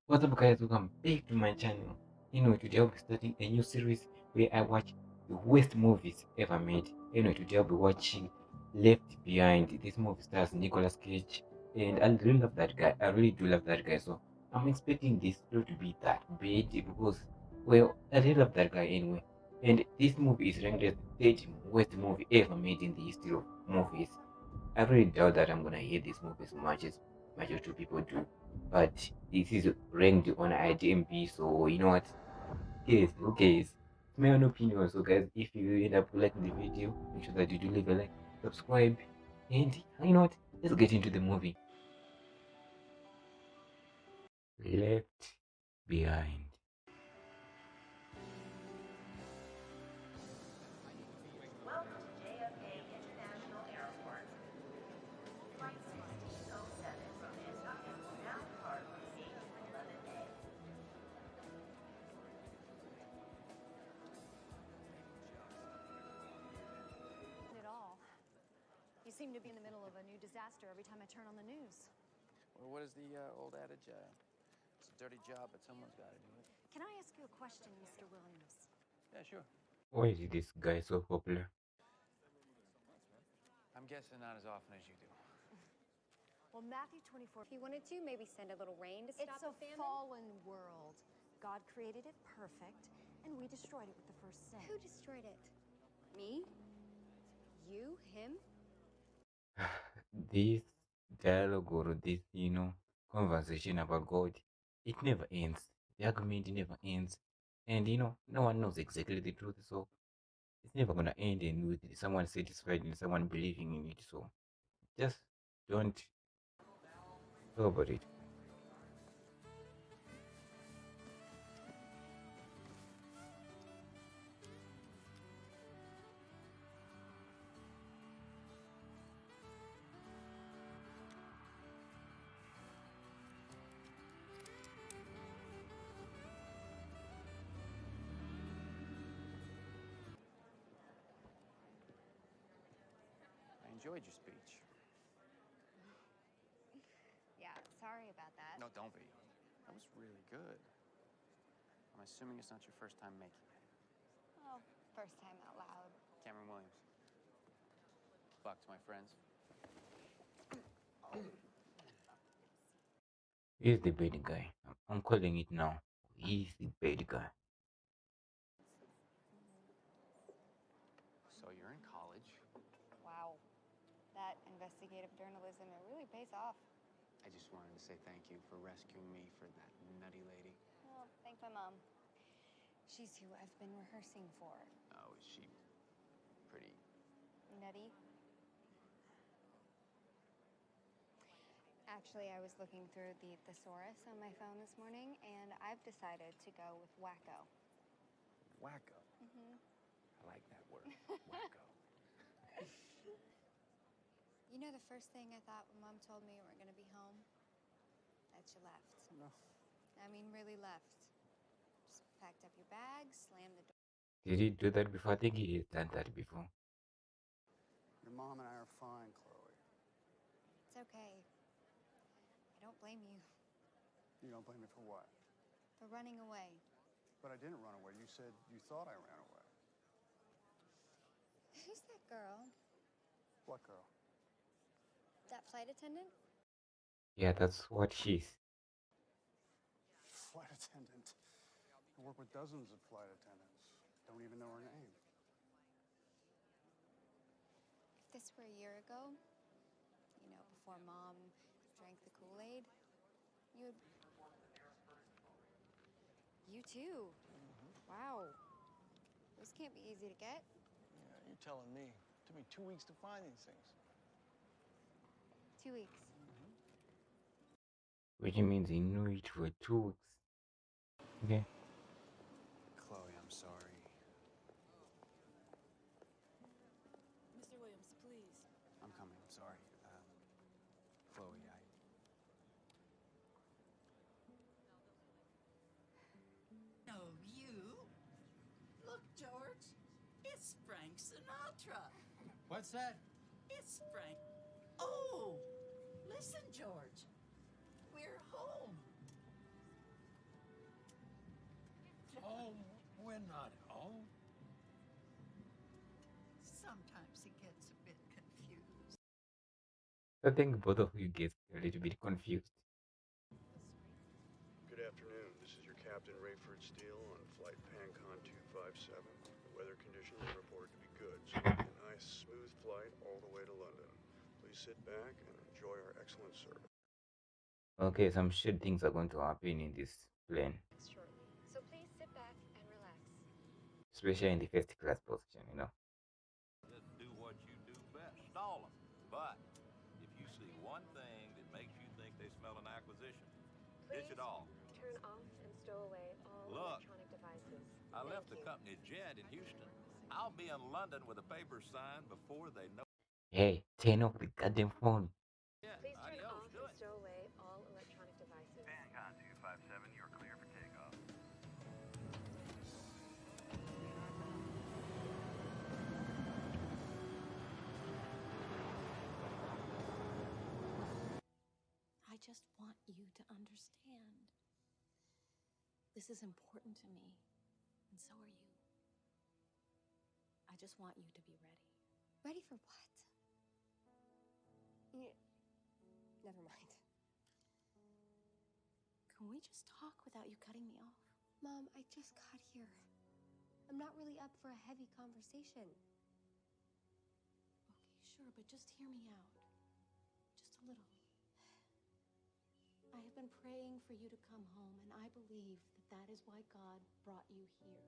What's up, guys? Welcome back to my channel. Today I'll be starting a new series where I watch the worst movies ever made. Today I'll be watching Left Behind. This movie stars Nicolas Cage, and I really love that guy. I really do love that guy. So I'm expecting this not to be that bad because, well, I really love that guy anyway. And this movie is ranked as the third worst movie ever made in the history of movies. I really doubt that I'm gonna hate this movie as much as two people do. But this is ranked on IDMB, so you know what? Guys, okay, it's my own opinion. So guys, if you end up liking the video, make sure that you do leave a like, subscribe, and you know what? Let's get into the movie. Left Behind. Welcome to JFK International Airport. Flight 1607 from Nantucket will now depart from gate 11A. At all. You seem to be in the middle of a new disaster every time I turn on the news. Well, what is the old adage? It's a dirty job, but someone's got to do it. Can I ask you a question, Mr. Williams? Yeah, sure. Why is this guy so popular? I'm guessing not as often as you do. Well, Matthew 24. If you wanted to, maybe send a little rain to stop It's a the famine. fallen world. God created it perfect, and we destroyed it with the first sin. Who destroyed it? Me? You? Him? This dialogue or this, conversation about God, it never ends. The argument never ends. And no one knows exactly the truth, so it's never gonna end in with someone satisfied and someone believing in it. So just don't talk about it. I enjoyed your speech. Yeah, sorry about that. No, don't be. That was really good. I'm assuming it's not your first time making it. Oh, first time out loud. Cameron Williams. Buck to my friends. He's the bad guy. I'm calling it now. He's the bad guy. So you're in college. Wow. That investigative journalism, it really pays off. I just wanted to say thank you for rescuing me for that nutty lady. Well, thank my mom. She's who I've been rehearsing for. Oh, is she pretty? Nutty. Actually, I was looking through the thesaurus on my phone this morning, and I've decided to go with wacko. Wacko. Mm-hmm. I like that word. Wacko. You know the first thing I thought when Mom told me you weren't going to be home? That you left. No. I mean, really left. Just packed up your bags, slammed the door. Did he do that before? I think he has done that before. Your mom and I are fine, Chloe. It's okay. I don't blame you You don't blame me for what? for running away. But I didn't run away. You said you thought I ran away. Who's that girl? What girl? That flight attendant? Yeah, that's what she's. Flight attendant. I work with dozens of flight attendants. Don't even know her name. If this were a year ago, before Mom drank the Kool-Aid, you would... You too? Wow. Those can't be easy to get. Yeah, you're telling me. It took me 2 weeks to find these things. 2 weeks. Which means he knew it for 2 weeks. Okay. Chloe, I'm sorry. Mr. Williams, please. I'm coming. I'm sorry. Chloe, No, you. Look, George. It's Frank Sinatra. What's that? It's Frank. Oh, listen, George. We're home. man not home? Sometimes he gets a bit confused. I think both of you get a little bit confused. Good afternoon. This is your Captain Rayford Steele on flight PanCon 257. The weather conditions are reported to be good, so it'll be a nice, smooth flight all the way to London. Please sit back and enjoy our excellent service. Okay, some shit things are going to happen in this plane, Shortly. So please sit back and relax. especially in the first class position, you know. Just do what you do best, stall them. But if you see one thing that makes you think they smell an acquisition, ditch it all. Turn off and stow away all Look, electronic devices. I left the company jet in Houston. I'll be in London with a paper signed before they know. Hey, turn off the goddamn phone. Yeah, Please turn adios, off do and it. stow away all electronic devices. PanCon 257, you're clear for takeoff. I just want you to understand. This is important to me, and so are you. I just want you to be ready. Ready for what? Never mind. Can we just talk without you cutting me off? Mom, I just got here. I'm not really up for a heavy conversation. Okay, sure, but just hear me out. Just a little. I have been praying for you to come home, and I believe that that is why God brought you here.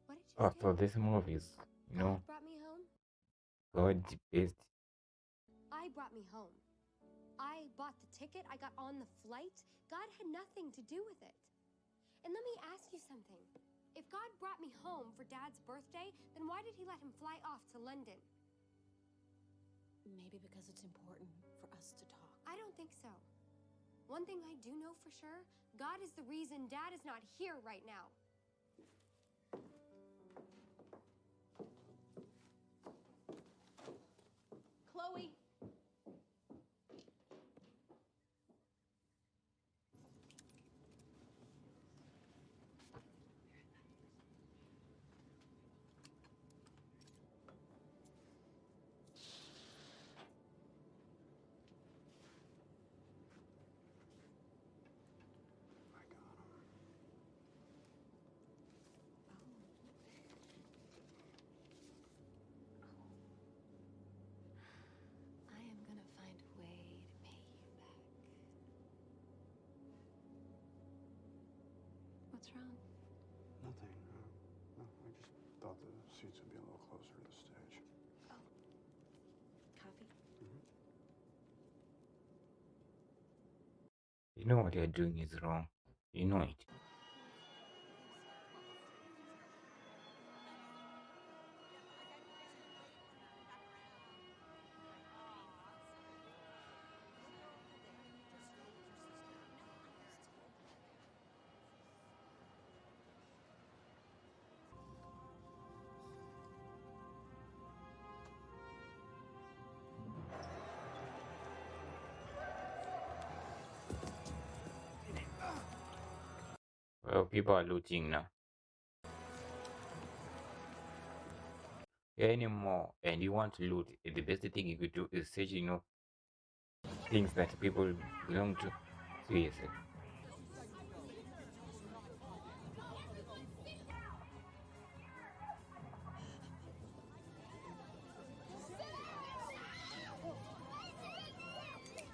What did you Oh, say? so this movie is, you know, God brought me home? God the best. I brought me home. I bought the ticket. I got on the flight. God had nothing to do with it. And let me ask you something. If God brought me home for Dad's birthday, then why did he let him fly off to London? Maybe because it's important for us to talk. I don't think so. One thing I do know for sure, God is the reason Dad is not here right now. Chloe! I got him. I am gonna find a way to pay you back. What's wrong? Nothing. No, I just thought the seats would be a little closer to the stage. Oh. Coffee? You know what you're doing is wrong. You know it. Well, people are looting now. Anymore, and you want to loot, the best thing you could do is search, you know, things that people belong to. Seriously.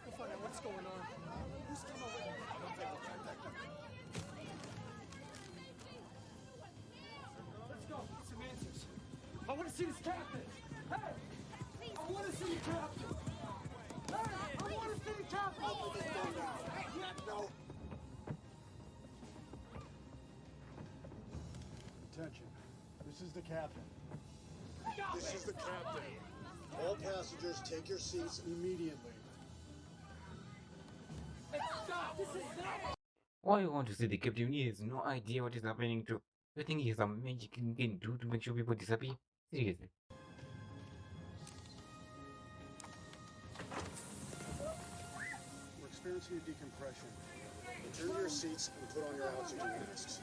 We'll find out what's going on. Who's come over? Let's go. Get some answers. I want to see this captain. Hey! I want to see the captain. Hey! I want to see the captain. Open this door now. Yeah, no. Attention. This is the captain. This is the captain. All passengers, take your seats immediately. Stop! This is not. Why you want to see the captain? He has no idea what is happening to. You think he has some magic he can do to make sure people disappear? Seriously. We're experiencing a decompression. Return to your seats and put on your oxygen masks.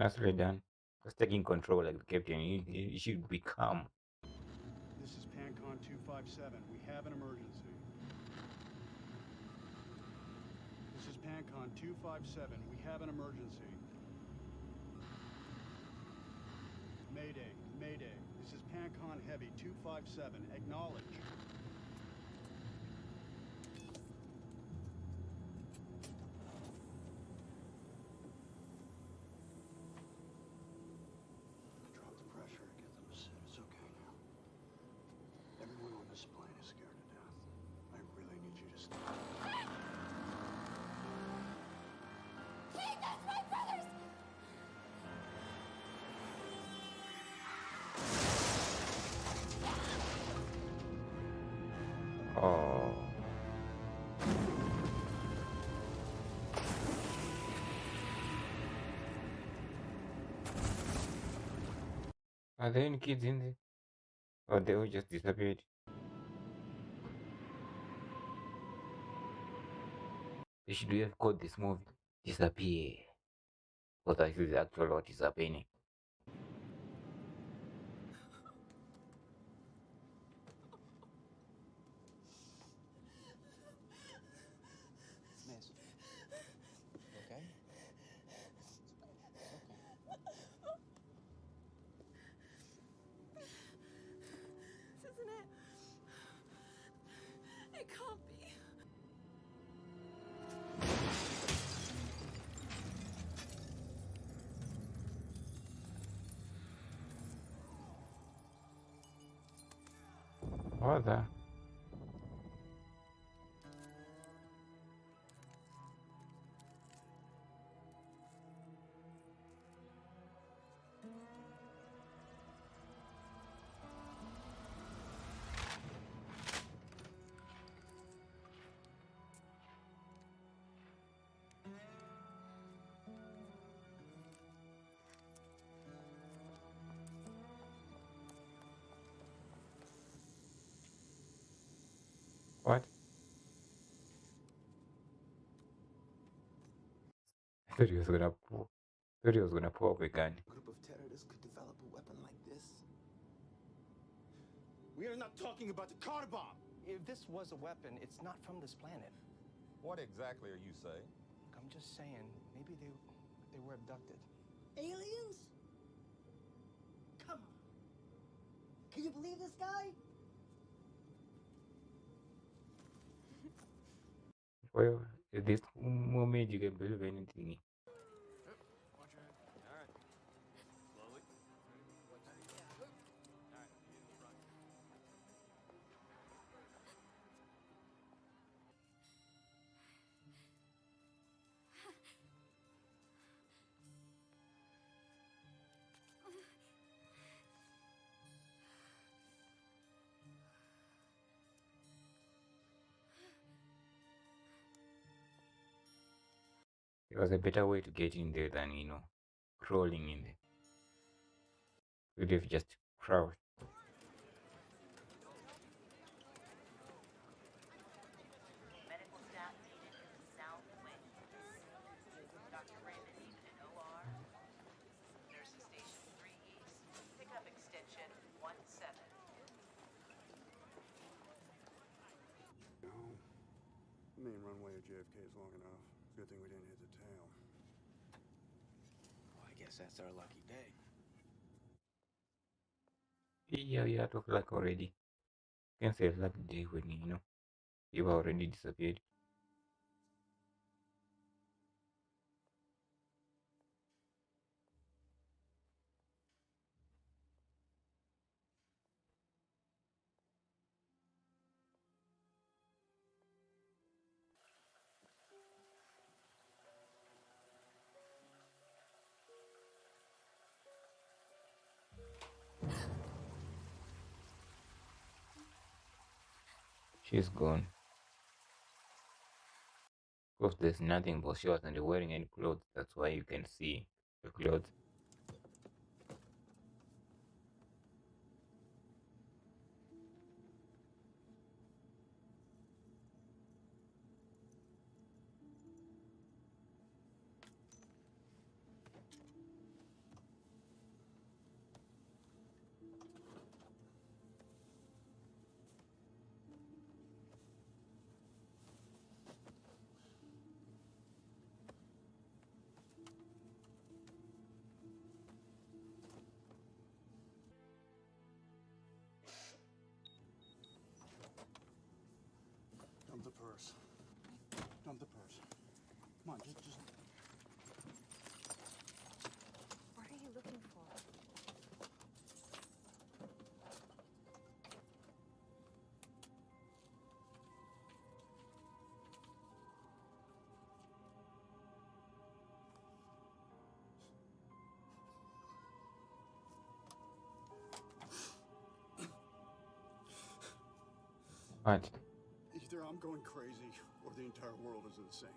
Nicely done. Just taking control like the captain. You should be calm. This is Pancon 257. We have an emergency. This is Pancon 257. We have an emergency. Mayday, Mayday. This is Pancon Heavy 257. Acknowledge. Drop the pressure, get them to sit. It's okay now. Everyone on this plane is scared to death. I really need you to stop. Pete, that's my brothers! Oh. Are there any kids in there? Or they all just disappeared? They should have called this movie Disappear. But that is actually what is happening. Miss. You okay? This isn't it. It can't be. What the? What? I thought he was gonna pull. Thought he was gonna pull up a gun. A group of terrorists could develop a weapon like this? We are not talking about the car bomb! If this was a weapon, it's not from this planet. What exactly are you saying? Look, I'm just saying, maybe they were abducted. Aliens? Come on. Can you believe this guy? Well, at this moment you can believe anything. Watch your head. All right. Slowly. All right. Run. There was a better way to get in there than, crawling in there. Could have just crouched. Medical staff needed in the south wing. Dr. Raymond needed an OR. Nursing station 3 East. Pickup extension 17. No. Main runway of JFK is long enough. Good thing we didn't hit the tail. Well, I guess that's our lucky day. Yeah, you out of luck already. You can say lucky day when, you've already disappeared. She's gone. Of course, there's nothing, but she wasn't wearing any clothes. That's why you can see the clothes. purse. Dump the purse. Come on, just. What are you looking for? What? Either I'm going crazy or the entire world is insane.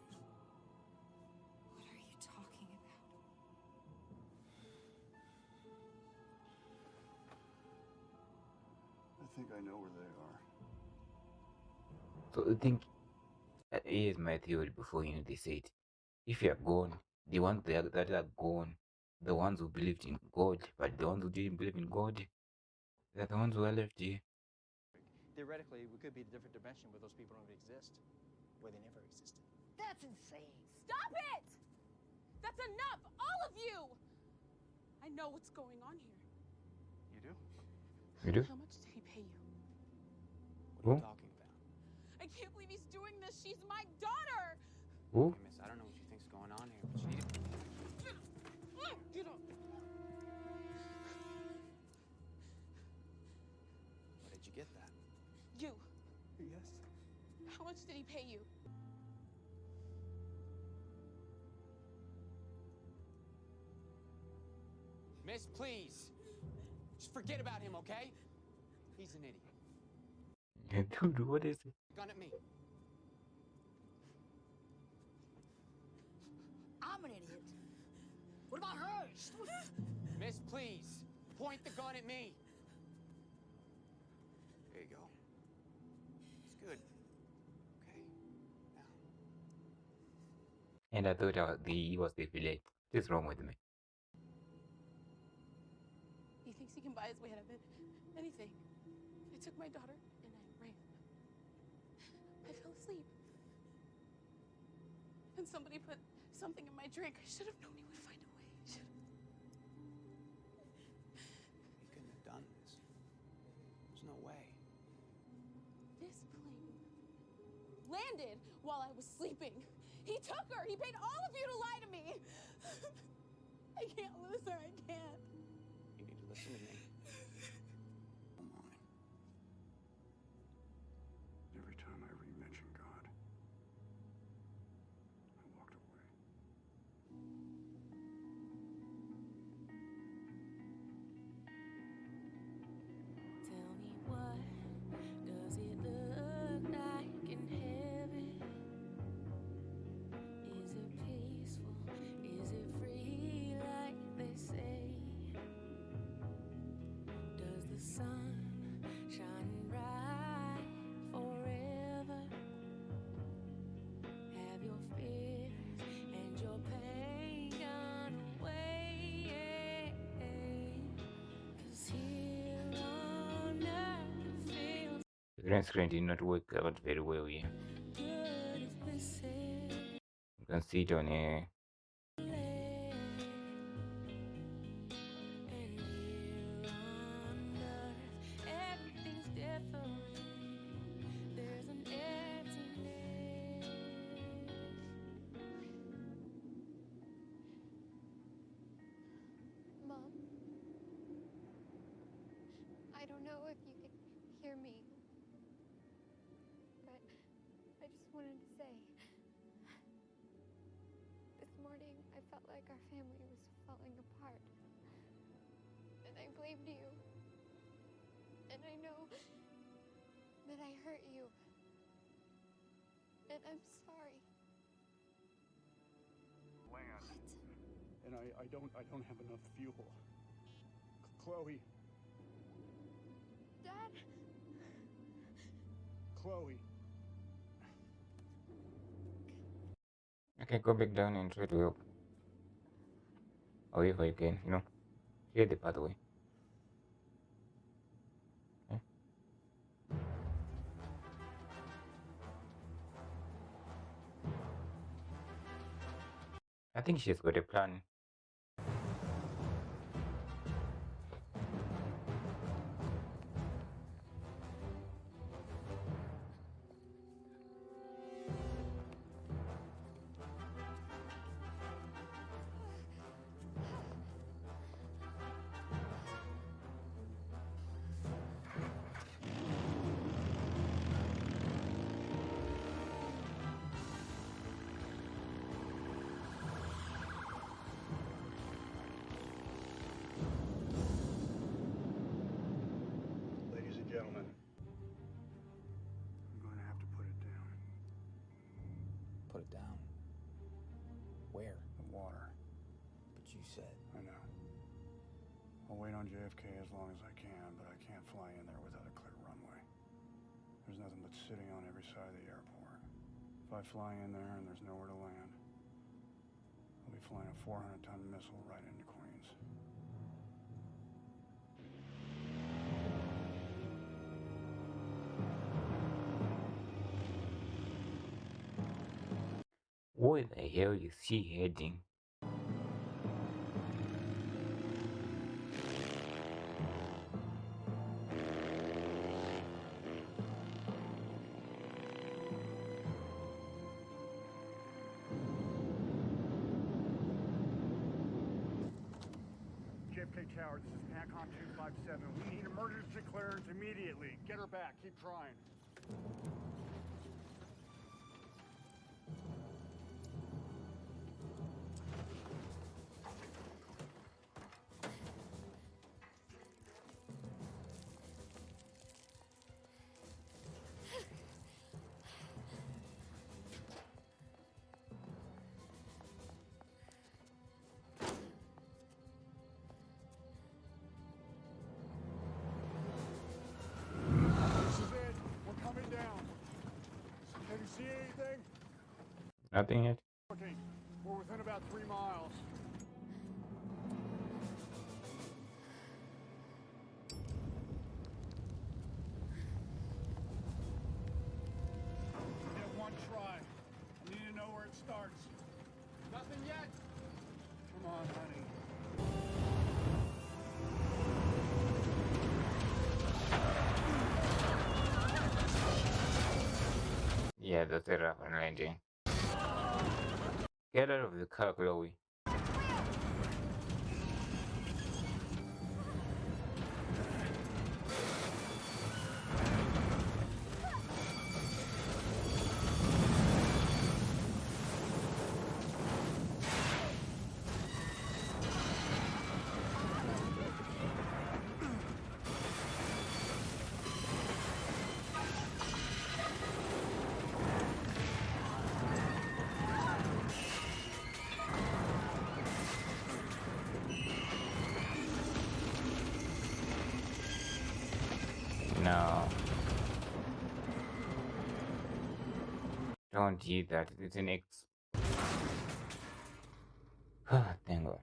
What are you talking about? I think I know where they are. So I think here's my theory before they said, if you are gone, the ones that are gone, the ones who believed in God, but the ones who didn't believe in God, they're the ones who are left here. Theoretically, we could be in a different dimension where those people don't exist, where they never existed. That's insane. Stop it! That's enough, all of you! I know what's going on here. You do? You do? How much did he pay you? What are you talking about? I can't believe he's doing this. She's my daughter! Who? Hey, miss, I don't know what you think's going on here, but you need to... Get up! Where did you get that? You. Yes. How much did he pay you? Miss, please. Just forget about him, okay? He's an idiot. Yeah, dude, what is it? Gun at me. I'm an idiot. What about her? Miss, please. Point the gun at me. There you go. It's good. Okay. Now. And I thought he was the villain. What's wrong with me? He thinks he can buy his way out of it. Anything. I took my daughter and I ran. I fell asleep. And somebody put something in my drink. I should have known he would find a way. You couldn't have done this. There's no way. This plane landed while I was sleeping. He took her. He paid all of you to lie to me. I can't lose her. I can't. You need to listen to me. Oh my. Every time I re-mention God, I walked away. Tell me, what does it look like in heaven? Is it peaceful? Is it free like they say? Does the sun shine bright forever? Have your fears and your pain gone away? 'Cause here on earth it feels The green screen did not work out very well here. good if we say You can see it on here. and here on earth everything's different. There's an emptiness. Mom, I don't know if you can hear me, but I just wanted to say, this morning I felt like our family was falling apart, and I blamed you, and I know that I hurt you, and I'm sorry. Land. And I don't have enough fuel. Chloe. Dad? Chloe. Okay, go back down and try to help. However you can, clear the pathway. Okay. I think she's got a plan. around JFK as long as I can, but I can't fly in there without a clear runway. There's nothing but city on every side of the airport. If I fly in there and there's nowhere to land, I'll be flying a 400-ton missile right into Queens. Where the hell is she heading? JFK Tower, this is PANCON 257. We need emergency clearance immediately. Get her back. Keep trying. This is it. We're coming down. Can you see anything? Nothing yet. Looking. We're within about 3 miles. Get one try. I need to know where it starts. Nothing yet. Come on, honey. Yeah, that's a rough landing. Get out of the car, Chloe. No. Don't eat that. It's an X. Thank God.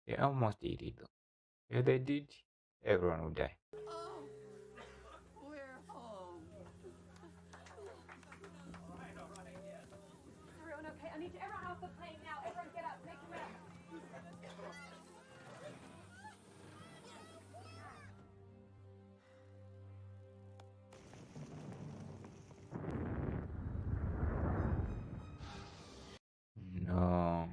They almost ate it though. If they did, everyone would die. Oh, we're home. Everyone okay? I need you. Everyone off the plane now. Everyone get up. Make your way up. No.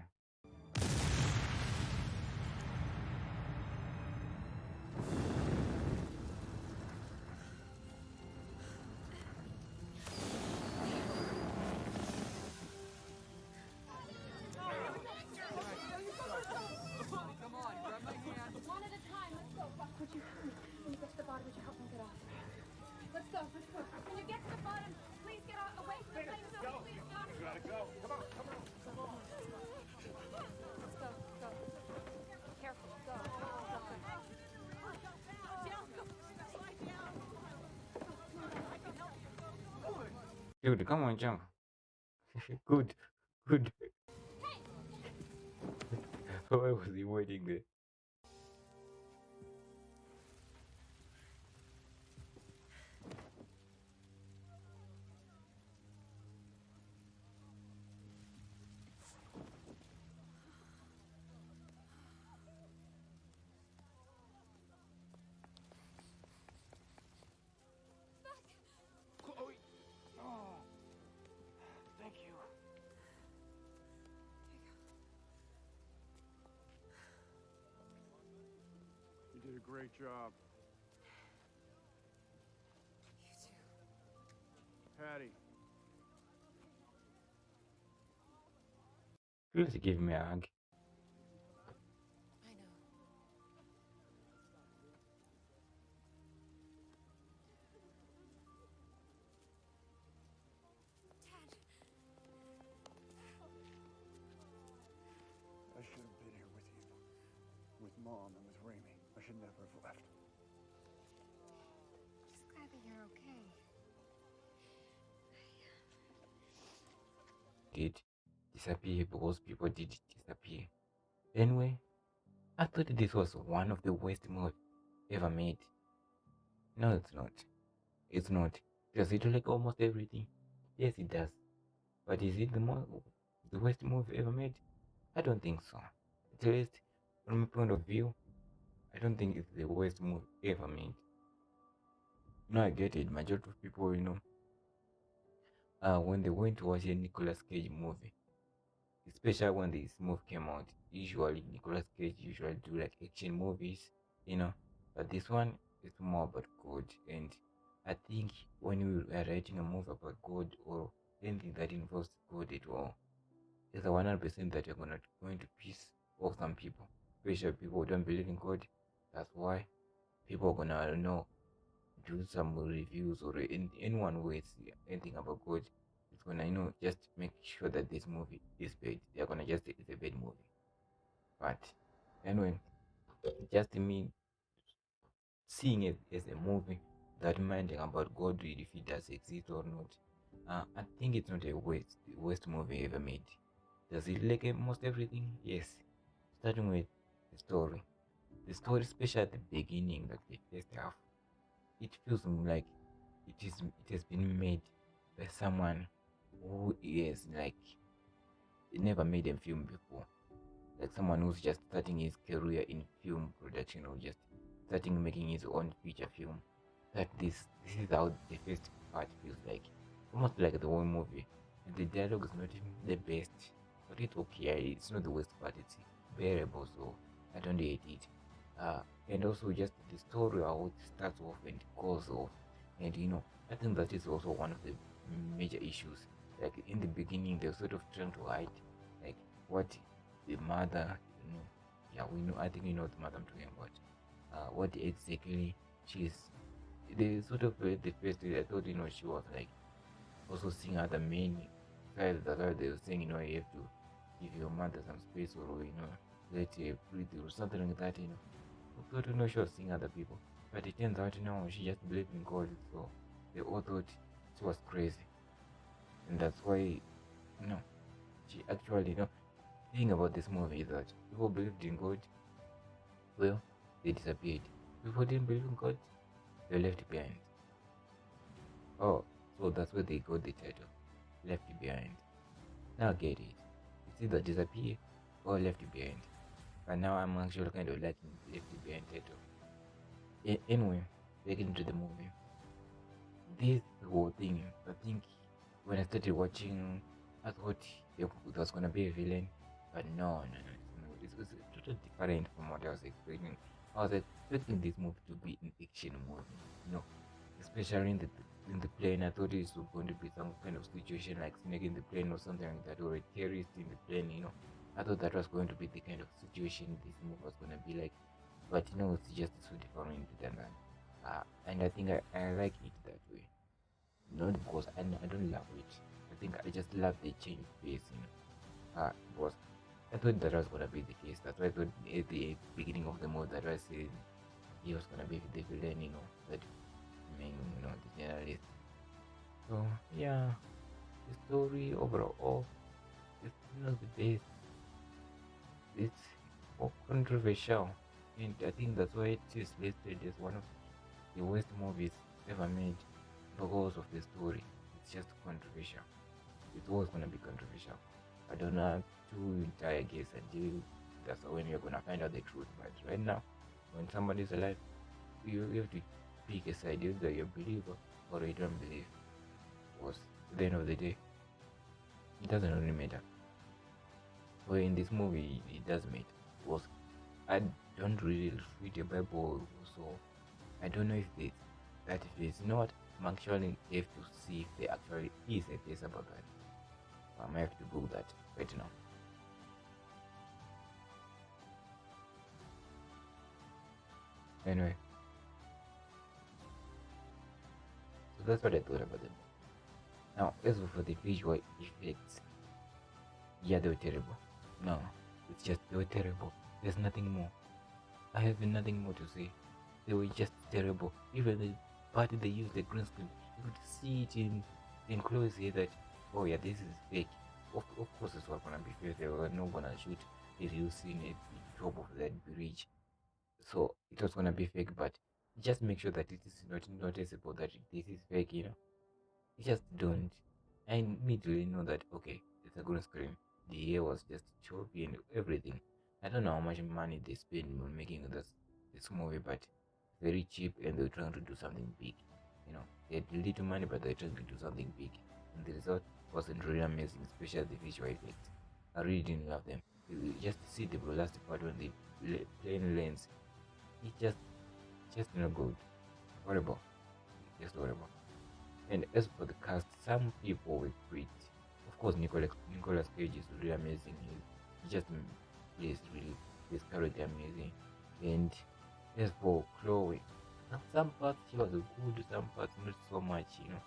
Come on, grab my hand. One at a time. Let's go. Would you help me? When you get to the bottom, would you help me get off? Let's go. Let's go. When you get to the bottom, please get away from the plane. So please go. You gotta go. Come on, come on. Let's go. Go. Careful. Go. Dude, come on, jump. Good. Good. Why was he waiting there? Chloe. Oh. Thank you. You did a great job. You too. Patty. Please give me a hug. I know. Dad. should never have left. Just glad that you're okay. Did disappear because people did disappear. Anyway, I thought this was one of the worst movies ever made. No, it's not. It's not. Does it like almost everything? Yes, it does. But is it the worst movie ever made? I don't think so. At least, from my point of view, I don't think it's the worst movie ever made. No, I get it. Majority of people, when they went to watch a Nicolas Cage movie, especially when this movie came out, usually Nicolas Cage usually do like action movies, but this one is more about God. And I think when we are writing a movie about God or anything that involves God at all, it's a 100% that you're going to piss off some people, especially people who don't believe in God. That's why people are gonna do some reviews, or anyone who is anything about God is gonna just make sure that this movie is bad. They're gonna just say it's a bad movie. But anyway, just me seeing it as a movie that minding about God, if it does exist or not, I think it's not the worst movie ever made. Does it like almost everything? Yes. Starting with the story. The story, especially at the beginning, like the first half, it feels like it has been made by someone who is like never made a film before. Like someone who's just starting his career in film production, or just starting making his own feature film. That this is how the first part feels like. Almost like the whole movie. And the dialogue is not even the best, but it's okay. It's not the worst part, it's bearable, so I don't hate it. And also just the story, how it starts off and goes off. And I think that is also one of the major issues. Like in the beginning, they're sort of trying to hide like what the mother, yeah, we know. I think you know the mother I'm talking about. What exactly she's. The sort of the first, I thought she was like also seeing other men. That's why they were saying you have to give your mother some space, or let her breathe or something like that. I thought she was seeing other people, but it turns out she just believed in God, so they all thought she was crazy, and that's why she actually the thing about this movie is that people believed in God, well, they disappeared. People didn't believe in God, they were left behind. Oh, so that's where they got the title, Left Behind. Now I get it. It's either disappear or left behind. But now I'm actually kind of liking Left Behind title. Anyway, back into the movie. This whole thing, I think when I started watching, I thought there was gonna be a villain, but no. It was totally different from what I was expecting. I was expecting this movie to be an action movie, especially in the plane. I thought it was going to be some kind of situation like snake in the plane or something like that, or a terrorist in the plane. I thought that was going to be the kind of situation this movie was going to be like, but it's just so different than that. And I think I like it that way, not because I don't love it. I think I just love the change of pace, because I thought that was gonna be the case. That's why I thought at the beginning of the movie that I said he was gonna be the villain, that main, the journalist. So yeah, the story overall is not the best. It's more controversial, and I think that's why it is listed as one of the worst movies ever made because of the story. It's just controversial. It's always gonna be controversial. I don't have to die, I guess, until that's when you're gonna find out the truth. But right now, when somebody's alive, you have to pick a side, either you believe or you don't believe. Because at the end of the day, it doesn't really matter. Well, in this movie, it does matter. Because I don't really read the Bible, so I don't know if if it's not. I'm actually have to see if there actually is a case about that. I might have to Google that right now. Anyway, so that's what I thought about them. Now, as for the visual effects, yeah, they were terrible. No, it's just they were terrible. There's nothing more. I have nothing more to say. They were just terrible. Even the part they used the green screen, you could see it in close here that, oh yeah, this is fake. Of course it's not gonna be fake. They were not gonna shoot a real scene at the top of that bridge. So it was gonna be fake, but just make sure that it is not noticeable that this is fake, you know. You just don't. I immediately know that okay, it's a green screen. The air was just choppy and everything. I don't know how much money they spent on making this movie, but very cheap, and they were trying to do something big. You know, they had little money, but they're trying to do something big, and the result wasn't really amazing, especially the visual effects. I really didn't love them. You just see the last part when the plane lands. It just not good. Horrible. Just horrible. And as for the cast, some people were great. Of course, Nicolas Cage is really amazing. He just plays really his character amazing. And as for Chloe, some parts she was good, some parts not so much. You know,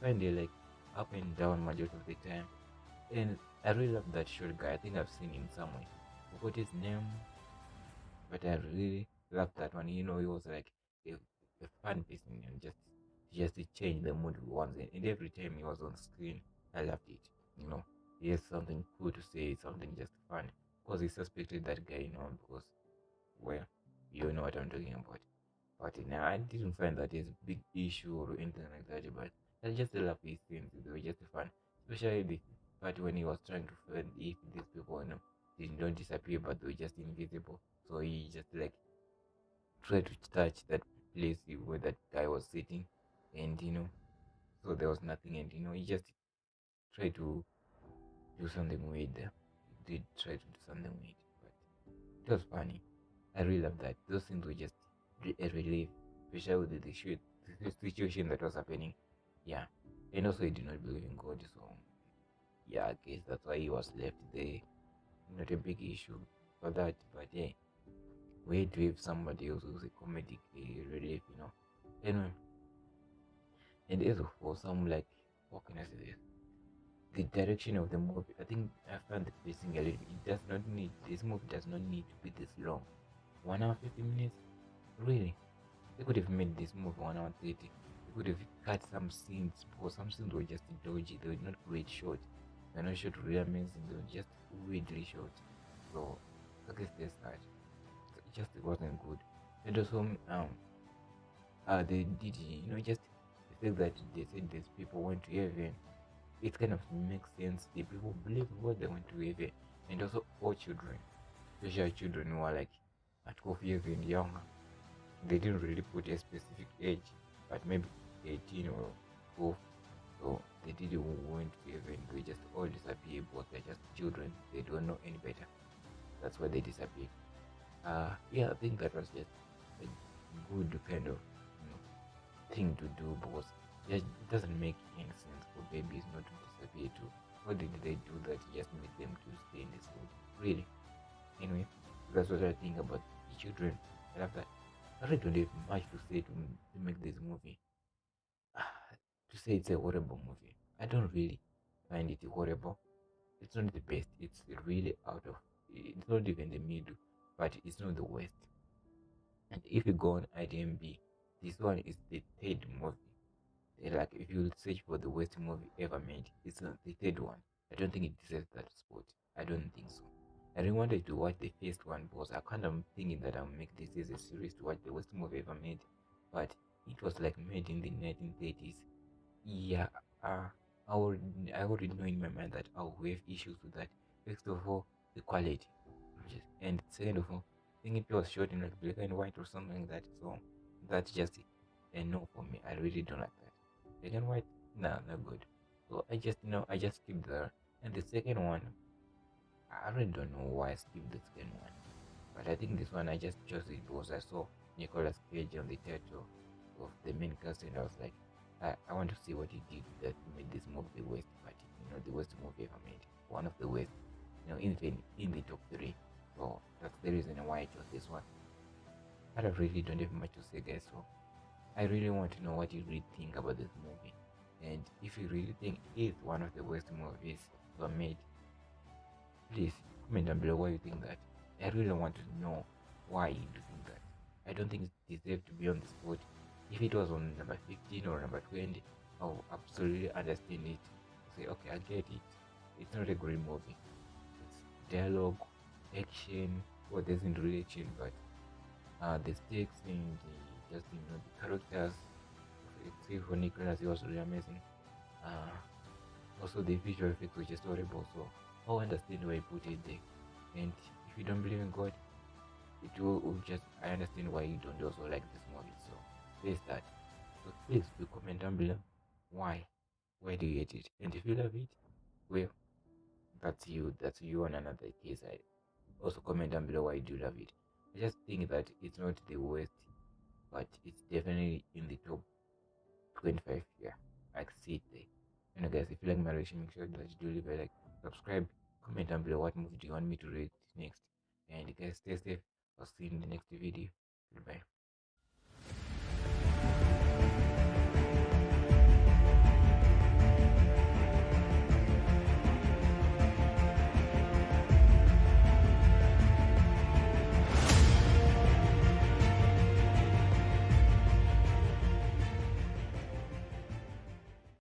kind of like up and down majority of the time. And I really love that short guy. I think I've seen him somewhere. Forgot his name, but I really love that one. You know, he was like a fun person and just to change the mood once. And every time he was on screen, I loved it. You know, he has something cool to say, something just fun. Because he suspected that guy, you know, because, well, you know what I'm talking about. But now I didn't find that as a big issue or anything like that. But I just love these things. They were just fun, especially the part when he was trying to find if these people, you know, they don't disappear, but they were just invisible. So he just like tried to touch that place where that guy was sitting, and you know, so there was nothing, and you know, he just tried to do something weird there. He did try to do something weird, but it was funny. I really love that. Those things were just a relief, especially with the situation that was happening. Yeah, and also he did not believe in God, so yeah, I guess that's why he was left there. Not a big issue for that, but yeah, we had to have somebody else who's a comedic relief, you know. Anyway, and as for some like, what can I say this? The direction of the movie, I think I found the pacing a little. It does not need this movie does not need to be this long. 1 hour 50 minutes, really? They could have made this movie 1 hour 30. They could have cut some scenes because some scenes were just dodgy. They were not great shot. They're not shot really amazing. They were just weirdly shot. So I guess there's that. It just wasn't good. And also they did, you know, just the fact that they said these people went to heaven, it kind of makes sense. The people believe what they went to heaven, and also all children, especially children who are like at 12 years and younger. They didn't really put a specific age, but maybe 18 or 12. So they didn't went to heaven. They just all disappear because they're just children. They don't know any better. That's why they disappear. Yeah, I think that was just a good kind of, you know, thing to do because it doesn't make any sense for babies not to disappear too. What did they do that just made them to stay in this world? Really? Anyway, that's what I think about the children. I love that. I really don't have much to say to make this movie. To say it's a horrible movie, I don't really find it horrible. It's not the best. It's really out of. It's not even the middle, but it's not the worst. And if you go on IMDb, this one is the third movie. Like if you search for the worst movie ever made, it's not the third one. I don't think it deserves that spot. I don't think so. I really wanted to watch the first one because I kind of thinking that I'll make this as a series to watch the worst movie ever made, but it was like made in the 1930s. Yeah, I already know in my mind that I'll have issues with that. First of all, the quality, and second of all, I think it was shot in like black and white or something like that. So that's just a no for me. I really don't like that. Black and white, nah, not good. So I just skipped there. And the second one, I really don't know why I skipped the second one, but I think this one I just chose it because I saw Nicolas Cage on the title of the main cast, and I was like, I want to see what he did that made this movie the worst, but you know, the worst movie ever made, one of the worst, you know, even in the top 3. So that's the reason why I chose this one. But I really don't have much to say, guys. So I really want to know what you really think about this movie, and if you really think it's one of the worst movies ever made, please comment down below what you think that. I really want to know why you doing that. I don't think it deserves to be on the spot. If it was on number 15 or number 20, I'll absolutely understand it. Say, okay, I get it. It's not a great movie. It's dialogue, action, well, there's not really action, but the stakes and the characters, except for Nicholas, he was really amazing. Uh, Also, the visual effects were just horrible, so I understand why he put it there. And if you don't believe in God, it will just, I understand why you don't also like this movie. So there's that. So please do comment down below why do you hate it, and if you love it, well, that's you on another case. I also comment down below why you do love it. I just think that it's not the worst, but it's definitely in the top 25. Yeah, I see it there. Guys, if you like my reaction, make sure that you do leave a like, subscribe, comment down below what movie do you want me to rate next. And guys, stay safe. I'll see you in the next video. Goodbye.